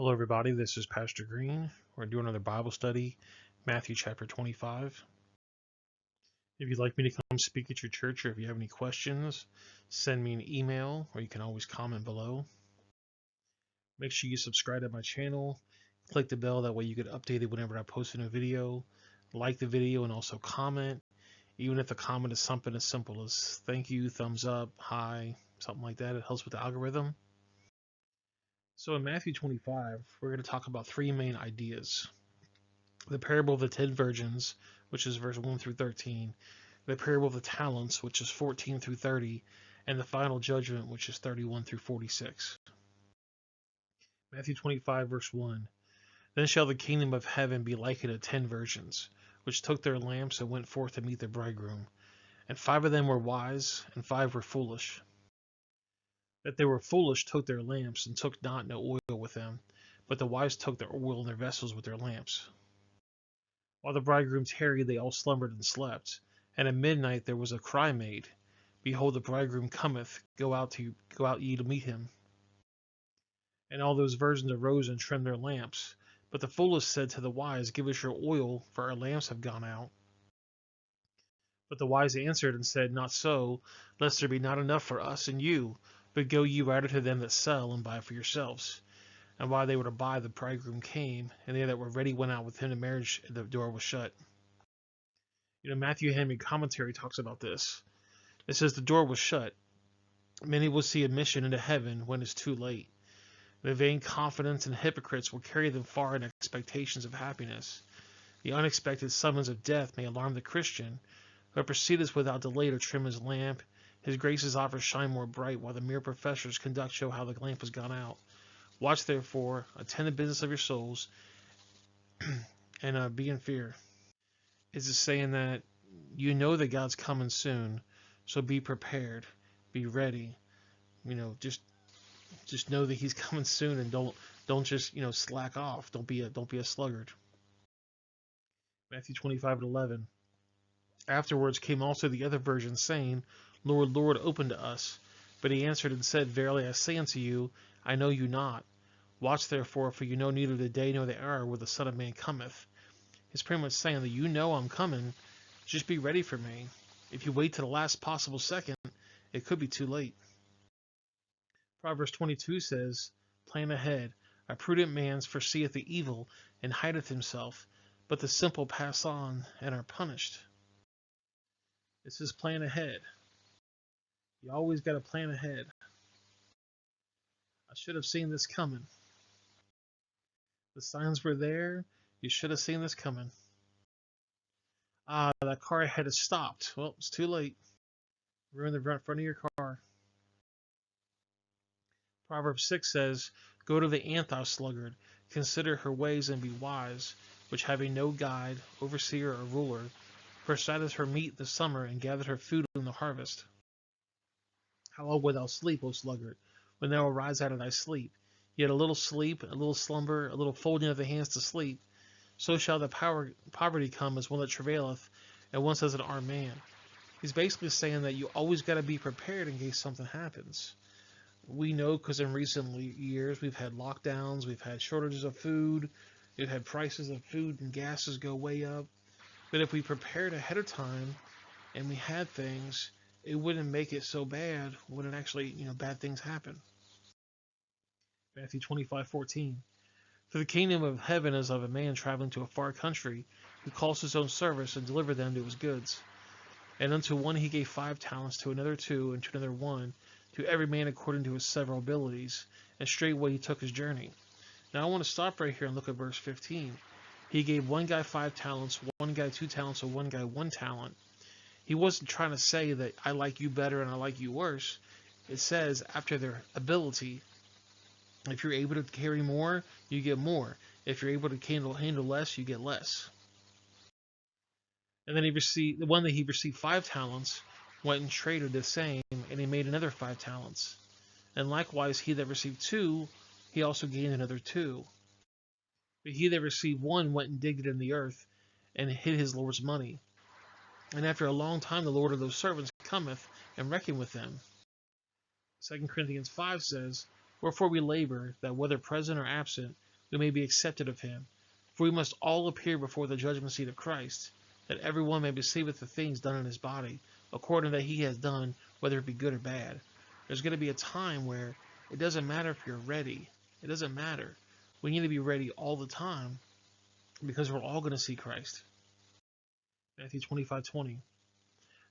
Hello, everybody. This is Pastor Green. We're doing another Bible study, Matthew chapter 25. If you'd like me to come speak at your church or if you have any questions, send me an email or you can always comment below. Make sure you subscribe to my channel, click the bell, that way you get updated whenever I post a new video. Like the video and also comment, even if the comment is something as simple as thank you, thumbs up, hi, something like that. It helps with the algorithm. So in Matthew 25, we're going to talk about three main ideas. The parable of the 10 virgins, which is verse 1 through 13, the parable of the talents, which is 14 through 30, and the final judgment, which is 31 through 46. Matthew 25, verse 1. Then shall the kingdom of heaven be likened to 10 virgins, which took their lamps and went forth to meet the bridegroom. And 5 of them were wise, and 5 were foolish. That they were foolish took their lamps, and took not no oil with them, but the wise took their oil in their vessels with their lamps. While the bridegroom tarried, they all slumbered and slept. And at midnight there was a cry made, Behold, the bridegroom cometh, go out ye to meet him. And all those virgins arose and trimmed their lamps. But the foolish said to the wise, Give us your oil, for our lamps have gone out. But the wise answered and said, Not so, lest there be not enough for us and you, but go ye rather to them that sell, and buy for yourselves. And while they were to buy, the bridegroom came, and they that were ready went out with him to marriage, and the door was shut. Matthew Henry commentary talks about this. It says the door was shut. Many will see admission into heaven when it's too late. The vain confidence and hypocrites will carry them far in expectations of happiness. The unexpected summons of death may alarm the Christian, but proceedeth without delay to trim his lamp. His grace's offers shine more bright, while the mere professors conduct show how the lamp has gone out. Watch therefore, attend the business of your souls, and be in fear. It's just saying that you know that God's coming soon, so be prepared, be ready. Just know that He's coming soon, and don't just slack off. Don't be a sluggard. Matthew 25:11. Afterwards came also the other virgins, saying, Lord, Lord, open to us. But he answered and said, Verily I say unto you, I know you not. Watch therefore, for you know neither the day nor the hour where the Son of Man cometh. He's pretty much saying that you know I'm coming, just be ready for me. If you wait to the last possible second, it could be too late. Proverbs 22 says, Plan ahead. A prudent man foreseeth the evil and hideth himself, but the simple pass on and are punished. It says plan ahead. You always got to plan ahead. I should have seen this coming. The signs were there. You should have seen this coming. That car ahead has stopped. Well, it's too late. Ruin the front of your car. Proverbs 6 says, Go to the ant, thou sluggard, consider her ways and be wise, which having no guide, overseer, or ruler, persuadeth her meat in the summer and gathereth her food in the harvest. How long wilt thou sleep, O sluggard, when thou arise out of thy sleep? Yet a little sleep, a little slumber, a little folding of the hands to sleep, so shall the poverty come as one that travaileth, and once as an armed man. He's basically saying that you always got to be prepared in case something happens. We know because in recent years we've had lockdowns, we've had shortages of food, we've had prices of food and gases go way up. But if we prepared ahead of time and we had things, it wouldn't make it so bad when it actually, bad things happen. Matthew 25:14. For the kingdom of heaven is of a man traveling to a far country, who calls his own servants and delivered them to his goods. And unto one he gave 5 talents, to another 2, and to another 1, to every man according to his several abilities. And straightway he took his journey. Now I want to stop right here and look at verse 15. He gave one guy 5 talents, one guy 2 talents, and one guy 1 talent. He wasn't trying to say that I like you better and I like you worse. It says after their ability. If you're able to carry more, you get more. If you're able to handle less, you get less. And then the one that he received 5 talents went and traded the same, and he made another 5 talents. And likewise, he that received 2, he also gained another 2. But he that received 1 went and digged it in the earth, and hid his Lord's money. And after a long time, the Lord of those servants cometh and reckoneth with them. 2 Corinthians 5 says, Wherefore we labor, that whether present or absent, we may be accepted of him. For we must all appear before the judgment seat of Christ, that every one may receive the things done in his body, according to that he has done, whether it be good or bad. There's going to be a time where it doesn't matter if you're ready. It doesn't matter. We need to be ready all the time because we're all going to see Christ. Matthew 25:20.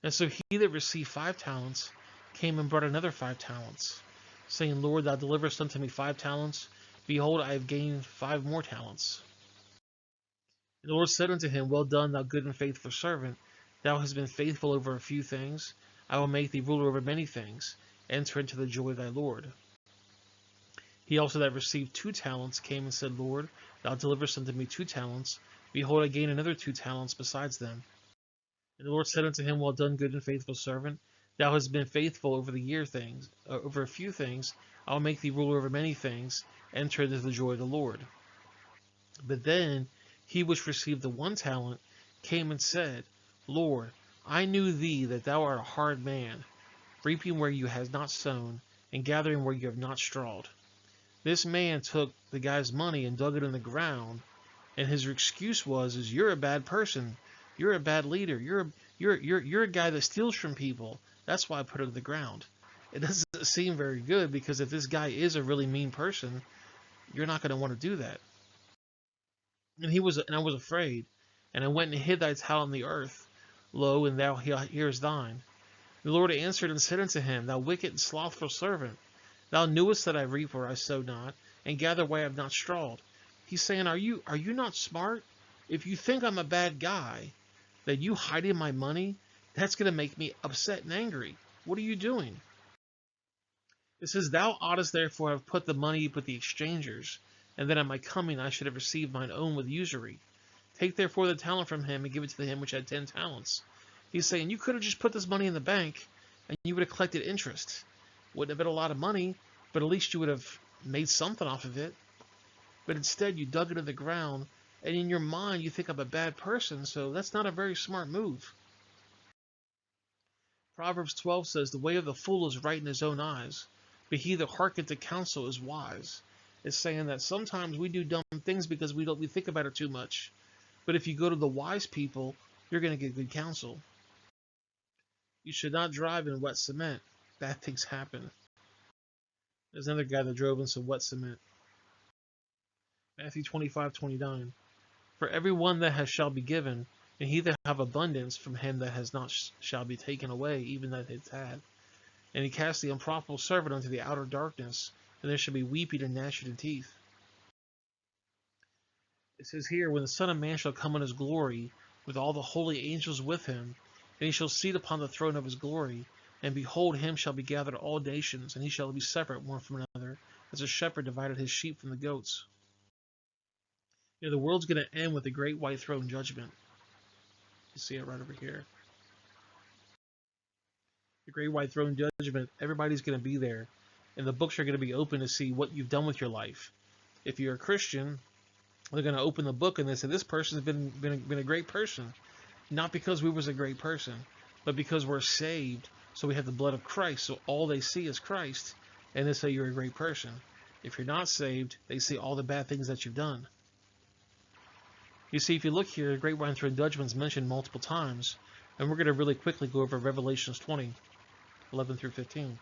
And so he that received 5 talents came and brought another 5 talents, saying, Lord, thou deliverest unto me 5 talents. Behold, I have gained 5 more talents. And the Lord said unto him, Well done, thou good and faithful servant. Thou hast been faithful over a few things. I will make thee ruler over many things. Enter into the joy of thy Lord. He also that received 2 talents came and said, Lord, thou deliverest unto me 2 talents. Behold, I gain another 2 talents besides them. And the Lord said unto him, Well done, good and faithful servant. Thou hast been faithful over over a few things. I will make thee ruler over many things. Enter into the joy of the Lord. But then he which received the 1 talent came and said, Lord, I knew thee that thou art a hard man, reaping where you have not sown, and gathering where you have not strawed. This man took the guy's money and dug it in the ground, and his excuse was, you're a bad person, you're a bad leader, you're a guy that steals from people. That's why I put it in the ground. It doesn't seem very good, because if this guy is a really mean person, you're not going to want to do that. And I was afraid, and I went and hid thy talent in the earth. Lo, and thou hearest thine. The Lord answered and said unto him, Thou wicked and slothful servant, thou knewest that I reap where I sowed not, and gather where I have not strawed. He's saying, are you not smart? If you think I'm a bad guy, that you hiding my money, that's going to make me upset and angry. What are you doing? It says, Thou oughtest therefore have put the money with the exchangers, and then at my coming I should have received mine own with usury. Take therefore the talent from him, and give it to him which had 10 talents. He's saying, you could have just put this money in the bank, and you would have collected interest. Wouldn't have been a lot of money, but at least you would have made something off of it. But instead you dug it in the ground, and in your mind you think I'm a bad person, so that's not a very smart move. Proverbs 12 says, The way of the fool is right in his own eyes, but he that hearkeneth to counsel is wise. It's saying that sometimes we do dumb things because we think about it too much. But if you go to the wise people, you're going to get good counsel. You should not drive in wet cement. Bad things happen. There's another guy that drove in some wet cement. Matthew 25:29. For every one that has shall be given, and he that have abundance from him that has not shall be taken away, even that it had. And he cast the unprofitable servant unto the outer darkness, and there shall be weeping and gnashing of teeth. It says here, When the Son of Man shall come in his glory, with all the holy angels with him, and he shall sit upon the throne of his glory, and behold, him shall be gathered all nations, and he shall be separate one from another, as a shepherd divided his sheep from the goats. The world's going to end with the great white throne judgment. You see it right over here. The great white throne judgment, everybody's going to be there, and the books are going to be open to see what you've done with your life. If you're a Christian, they're going to open the book and they say, this person's been a great person. Not because we was a great person, but because we're saved, so we have the blood of Christ, so all they see is Christ, and they say you're a great person. If you're not saved, they see all the bad things that you've done. You see, if you look here, the great white throne judgment is mentioned multiple times, and we're going to really quickly go over Revelations 20, 11 through 15.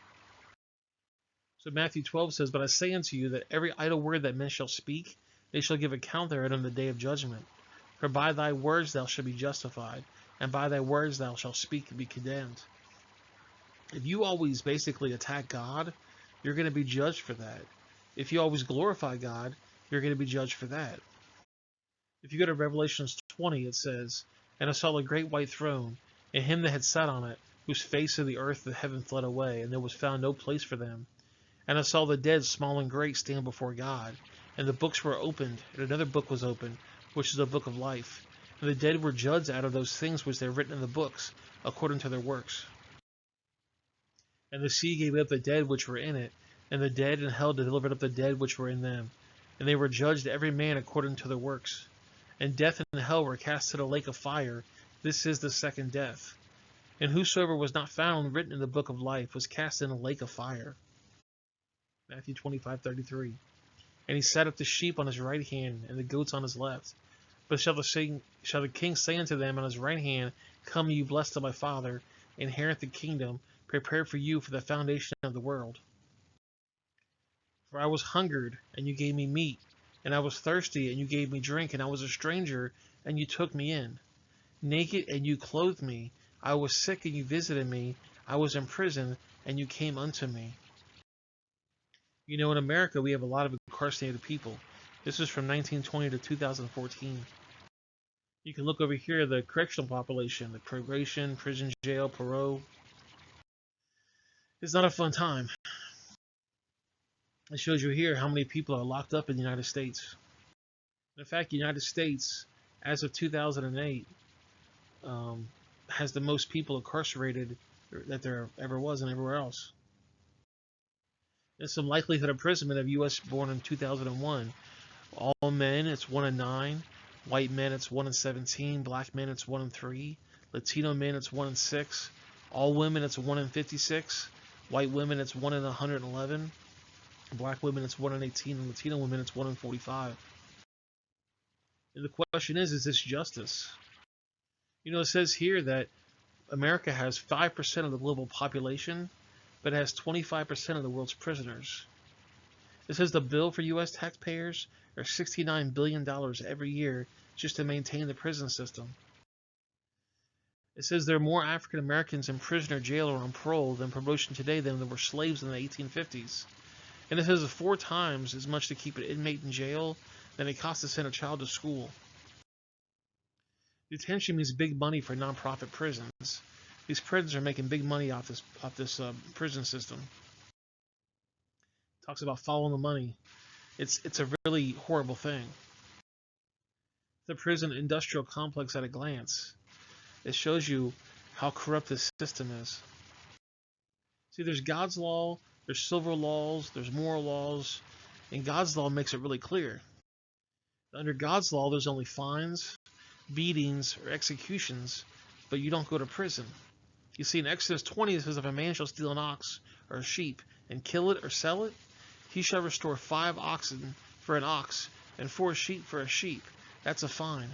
So Matthew 12 says, But I say unto you that every idle word that men shall speak, they shall give account thereof on the day of judgment. For by thy words thou shalt be justified, and by thy words thou shalt speak and be condemned. If you always basically attack God, you're going to be judged for that. If you always glorify God, you're going to be judged for that. If you go to Revelations 20, it says, And I saw a great white throne, and him that had sat on it, whose face of the earth and heaven fled away, and there was found no place for them. And I saw the dead, small and great, stand before God. And the books were opened, and another book was opened, which is the book of life. And the dead were judged out of those things which they are written in the books, according to their works. And the sea gave up the dead which were in it, and the dead and hell delivered up the dead which were in them. And they were judged every man according to their works. And death and hell were cast to the lake of fire. This is the second death. And whosoever was not found written in the book of life was cast in a lake of fire. Matthew 25:33. And he set up the sheep on his right hand, and the goats on his left. But shall the king say unto them on his right hand, Come, you blessed of my Father, inherit the kingdom, prepared for you for the foundation of the world. For I was hungered, and you gave me meat, and I was thirsty, and you gave me drink, and I was a stranger, and you took me in. Naked, and you clothed me. I was sick, and you visited me. I was in prison, and you came unto me. In America, we have a lot of incarcerated people. This is from 1920 to 2014. You can look over here, the correctional population, the probation, prison, jail, parole. It's not a fun time. It shows you here how many people are locked up in the United States. In fact, the United States, as of 2008, has the most people incarcerated that there ever was and everywhere else. There's some likelihood imprisonment of U.S. born in 2001. All men, it's 1 in 9. White men, it's 1 in 17. Black men, it's 1 in 3. Latino men, it's 1 in 6. All women, it's 1 in 56. White women, it's 1 in 111. Black women, it's 1 in 18. And Latino women, it's 1 in 45. And the question is this justice? It says here that America has 5% of the global population, but it has 25% of the world's prisoners. It says the bill for U.S. taxpayers are $69 billion every year just to maintain the prison system. It says there are more African Americans in prison or jail or on parole than promotion today than there were slaves in the 1850s. And it says 4 times as much to keep an inmate in jail than it costs to send a child to school. Detention means big money for non-profit prisons. These prisons are making big money off this prison system. It talks about following the money. It's a really horrible thing. The prison industrial complex at a glance. It shows you how corrupt this system is. See, there's God's law, there's civil laws, there's moral laws, and God's law makes it really clear. Under God's law, there's only fines, beatings, or executions, but you don't go to prison. You see, in Exodus 20, it says, if a man shall steal an ox or a sheep and kill it or sell it, he shall restore 5 oxen for an ox and 4 sheep for a sheep. That's a fine.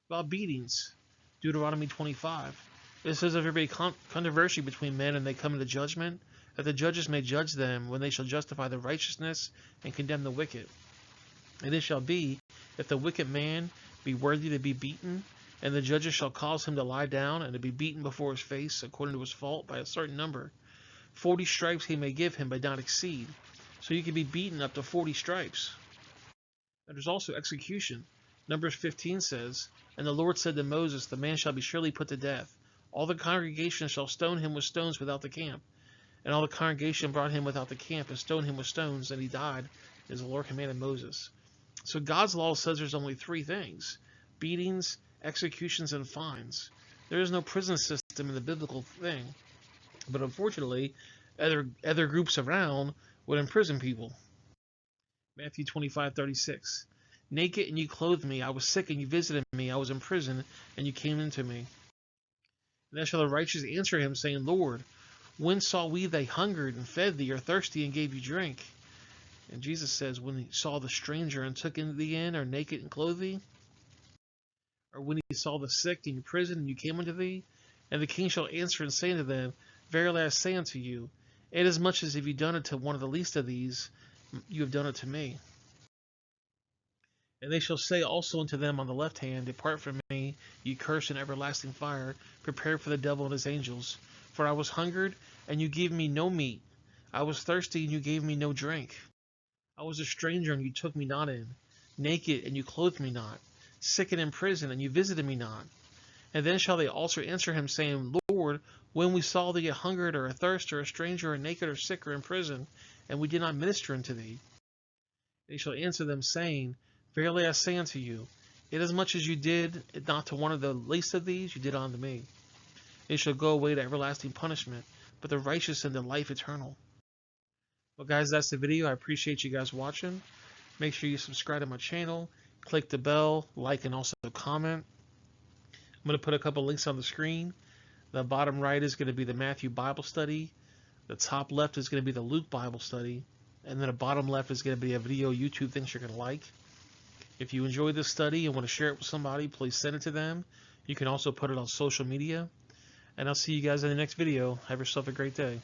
About beatings, Deuteronomy 25. It says, if there be controversy between men and they come into judgment, that the judges may judge them when they shall justify the righteousness and condemn the wicked. And it shall be, if the wicked man be worthy to be beaten, and the judges shall cause him to lie down and to be beaten before his face according to his fault by a certain number. 40 stripes he may give him, but not exceed. So you can be beaten up to 40 stripes. And there's also execution. Numbers 15 says, and the Lord said to Moses, the man shall be surely put to death. All the congregation shall stone him with stones without the camp. And all the congregation brought him without the camp and stoned him with stones, and he died, as the Lord commanded Moses. So God's law says there's only 3 things: beatings, executions, and fines. There is no prison system in the biblical thing. But unfortunately, other groups around would imprison people. Matthew 25:36. Naked and you clothed me, I was sick and you visited me, I was in prison and you came into me. And then shall the righteous answer him, saying, Lord, when saw we thee hungered and fed thee, or thirsty and gave you drink? And Jesus says, when he saw the stranger and took thee in, or naked and clothed thee? Or when he saw the sick in your prison and you came unto thee? And the king shall answer and say unto them, verily I say unto you, inasmuch as if you done it to one of the least of these, you have done it to me. And they shall say also unto them on the left hand, depart from me, ye cursed, in everlasting fire, prepared for the devil and his angels. For I was hungered, and you gave me no meat. I was thirsty, and you gave me no drink. I was a stranger, and you took me not in. Naked, and you clothed me not. Sick and in prison, and you visited me not. And then shall they also answer him, saying, Lord, when we saw thee a hungered, or a thirst, or a stranger, or naked, or sick, or in prison, and we did not minister unto thee? They shall answer them, saying, verily I say unto you, inasmuch as you did it not to one of the least of these, you did unto me. They shall go away to everlasting punishment, but the righteous into life eternal. Well, guys, that's the video. I appreciate you guys watching. Make sure you subscribe to my channel, click the bell, like, and also comment. I'm going to put a couple links on the screen. The bottom right is going to be the Matthew Bible study. The top left is going to be the Luke Bible study. And then the bottom left is going to be a video YouTube thinks you're going to like. If you enjoyed this study and want to share it with somebody, please send it to them. You can also put it on social media. And I'll see you guys in the next video. Have yourself a great day.